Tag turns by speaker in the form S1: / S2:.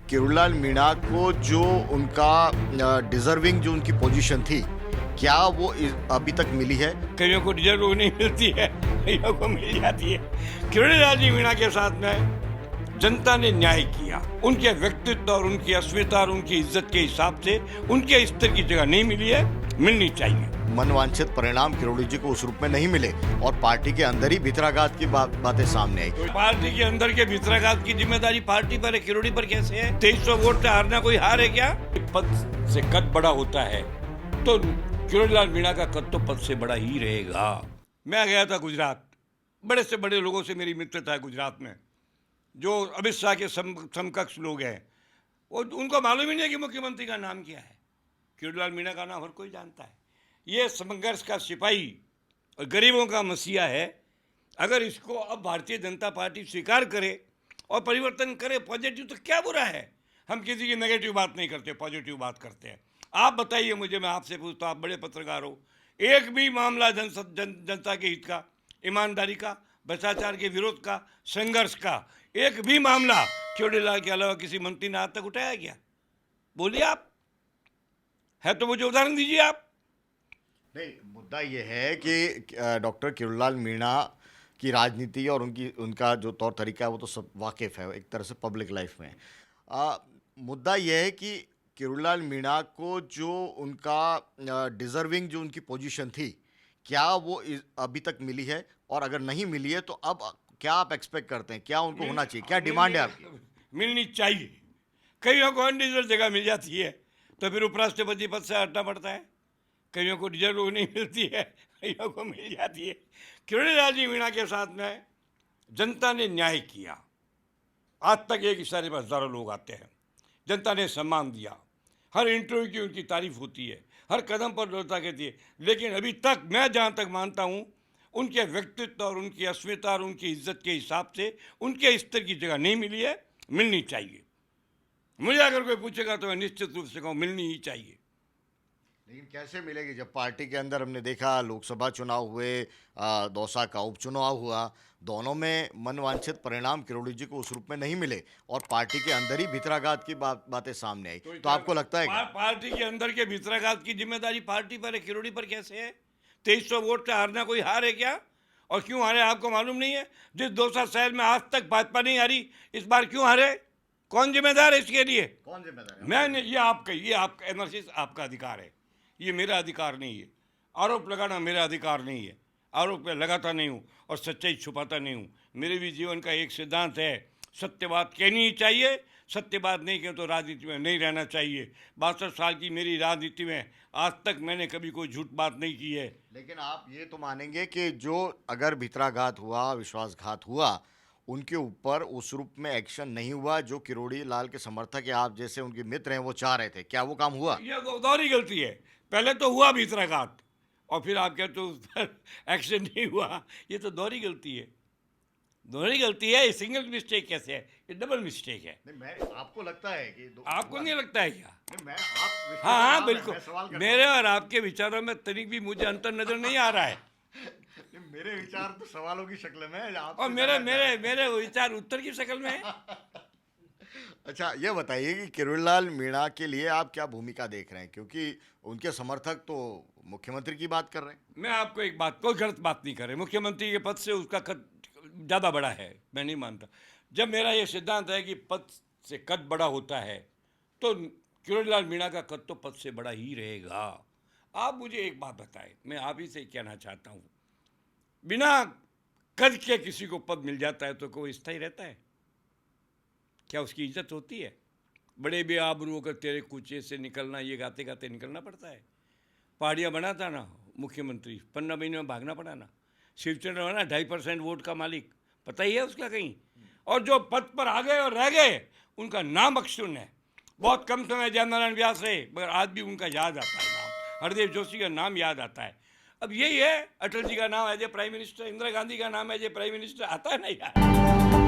S1: किरोड़ीलाल मीणा को जो उनका डिजर्विंग जो उनकी पोजीशन थी, क्या वो अभी तक मिली है?
S2: कईयों को डिजर्व नहीं मिलती है, कईयों को मिल जाती है। किरोड़ीलाल जी मीणा के साथ में जनता ने न्याय किया। उनके व्यक्तित्व और उनकी अस्मिता और उनकी इज्जत के हिसाब से उनके स्तर की जगह नहीं मिली है, मिलनी चाहिए।
S1: मनवांछित परिणाम किरोड़ी जी को उस रूप में नहीं मिले और पार्टी के अंदर ही भितराघात की बातें सामने आई।
S2: तो पार्टी के अंदर के भितराघात की जिम्मेदारी पार्टी पर है, किरोड़ी पर कैसे है? 2300 वोट से हारना कोई हार है क्या? पद से कद बड़ा होता है तो किरोड़ीलाल मीणा का कद तो पद से बड़ा ही रहेगा। मैं गया था गुजरात, बड़े से बड़े लोगों से मेरी मित्रता है गुजरात में, जो अमित शाह के समकक्ष लोग हैं। वो उनको मालूम ही नहीं है कि मुख्यमंत्री का नाम क्या है। किरोड़ीलाल मीणा का नाम हर कोई जानता है। ये संघर्ष का सिपाही और गरीबों का मसीहा है। अगर इसको अब भारतीय जनता पार्टी स्वीकार करे और परिवर्तन करे पॉजिटिव, तो क्या बुरा है? हम किसी की नेगेटिव बात नहीं करते, पॉजिटिव बात करते हैं। आप बताइए मुझे, मैं आपसे पूछता हूँ, आप बड़े पत्रकार हो, एक भी मामला जनता के हित का, ईमानदारी का, भ्रष्टाचार के विरोध का, संघर्ष का एक भी मामला किरोड़ीलाल के अलावा किसी मंत्री ने आज तक उठाया क्या? बोलिए आप, है तो मुझे उदाहरण दीजिए आप।
S1: नहीं, मुद्दा ये है कि डॉक्टर किरोड़ीलाल मीणा की राजनीति और उनका जो तौर तरीका है वो तो सब वाकिफ़ है एक तरह से पब्लिक लाइफ में। मुद्दा ये है कि किरोड़ीलाल मीणा को जो उनका डिजर्विंग जो उनकी पोजीशन थी, क्या वो अभी तक मिली है? और अगर नहीं मिली है तो अब क्या आप एक्सपेक्ट करते हैं, क्या उनको होना चाहिए, क्या डिमांड है आपकी?
S2: मिलनी चाहिए। कईयों को अनडिजर्व जगह मिल जाती है तो फिर उपराष्ट्रपति पद से हटना पड़ता है। कईयों को डिजर्व नहीं मिलती है, कईयों को मिल जाती है। किरोड़ीलाल जी मीणा के साथ में जनता ने न्याय किया। आज तक एक इशारे पर हजारों लोग आते हैं। जनता ने सम्मान दिया, हर इंटरव्यू की उनकी तारीफ होती है, हर कदम पर लोता कहती है। लेकिन अभी तक मैं जहाँ तक मानता हूँ, उनके व्यक्तित्व और उनकी अस्मिता और उनकी इज्जत के हिसाब से उनके स्तर की जगह नहीं मिली है, मिलनी चाहिए। मुझे अगर कोई पूछेगा तो मैं निश्चित रूप से कहूँ मिलनी ही चाहिए।
S1: लेकिन कैसे मिलेगी जब पार्टी के अंदर हमने देखा लोकसभा चुनाव हुए, दौसा का उपचुनाव हुआ, दोनों में मनवांछित परिणाम किरोड़ी जी को उस रूप में नहीं मिले और पार्टी के अंदर ही भितराघात की बातें सामने आई। तो आपको लगता है
S2: पार्टी के अंदर के भितराघात की जिम्मेदारी पार्टी पर है, किरोड़ी पर कैसे है? 2300 वोट से हारना कोई हार है क्या? और क्यों हारे आपको मालूम नहीं है? जिस दौसा शहर में आज तक भाजपा नहीं हारी, इस बार क्यों हारे? कौन जिम्मेदार है इसके लिए?
S1: कौन जिम्मेदार है?
S2: मैं, ये आपका एनालिसिस आपका अधिकार है, ये मेरा अधिकार नहीं है। आरोप लगाना मेरा अधिकार नहीं है। आरोप मैं लगाता नहीं हूँ और सच्चाई छुपाता नहीं हूँ। मेरे भी जीवन का एक सिद्धांत है, सत्य बात कहनी ही चाहिए। सत्य बात नहीं कहे तो राजनीति में नहीं रहना चाहिए। 62 साल की मेरी राजनीति में आज तक मैंने कभी कोई झूठ बात नहीं की है।
S1: लेकिन आप ये तो मानेंगे कि जो अगर भितराघात हुआ, विश्वासघात हुआ, उनके ऊपर उस रूप में एक्शन नहीं हुआ जो किरोड़ीलाल के समर्थक या आप जैसे उनके मित्र हैं वो चाह रहे थे, क्या वो काम हुआ?
S2: ये दोहरी गलती है। पहले तो हुआ भितराघात और फिर आप कहते हो उस पर एक्शन नहीं हुआ, ये तो दोहरी गलती है। दोहरी गलती है। सिंगल मिस्टेक कैसे है? ये डबल मिस्टेक है।
S1: नहीं, मैं आपको लगता है कि
S2: आपको नहीं लगता है क्या?
S1: नहीं, मैं आप
S2: हाँ, बिल्कुल। मेरे और आपके विचारों में तनिक भी मुझे अंतर नजर नहीं आ रहा है।
S1: मेरे विचार तो सवालों की शक्ल में है
S2: और मेरे विचार उत्तर की शक्ल में है।
S1: अच्छा, ये बताइए कि किरोड़ीलाल मीणा के लिए आप क्या भूमिका देख रहे हैं, क्योंकि उनके समर्थक तो मुख्यमंत्री की बात कर रहे हैं।
S2: मैं आपको एक बात, कोई गलत बात नहीं कर रहे। मुख्यमंत्री के पद से उसका कद ज़्यादा बड़ा है, मैं नहीं मानता। जब मेरा ये सिद्धांत है कि पद से कद बड़ा होता है तो किरोड़ीलाल मीणा का कद तो पद से बड़ा ही रहेगा। आप मुझे एक बात बताएं, मैं आप ही से कहना चाहता हूँ, बिना कद के किसी को पद मिल जाता है तो कोई स्थायी रहता है क्या? उसकी इज्जत होती है? बड़े बेआबरू होकर तेरे कूचे से निकलना, ये गाते गाते निकलना पड़ता है। पहाड़ियाँ बनाता ना मुख्यमंत्री, 15 महीने में भागना पड़ा ना। शिवचंद्र बना 2.5% वोट का मालिक, पता ही है उसका कहीं। और जो पद पर आ गए और रह गए, उनका नाम अक्षुण्ण है। बहुत कम समय जयनारायण व्यास रहे, मगर आज भी उनका याद आता है नाम। हरदेव जोशी का नाम याद आता है। अब यही है, अटल जी का नाम as a prime minister, Indira Gandhi का नाम एज ए प्राइम मिनिस्टर आता है ना यार।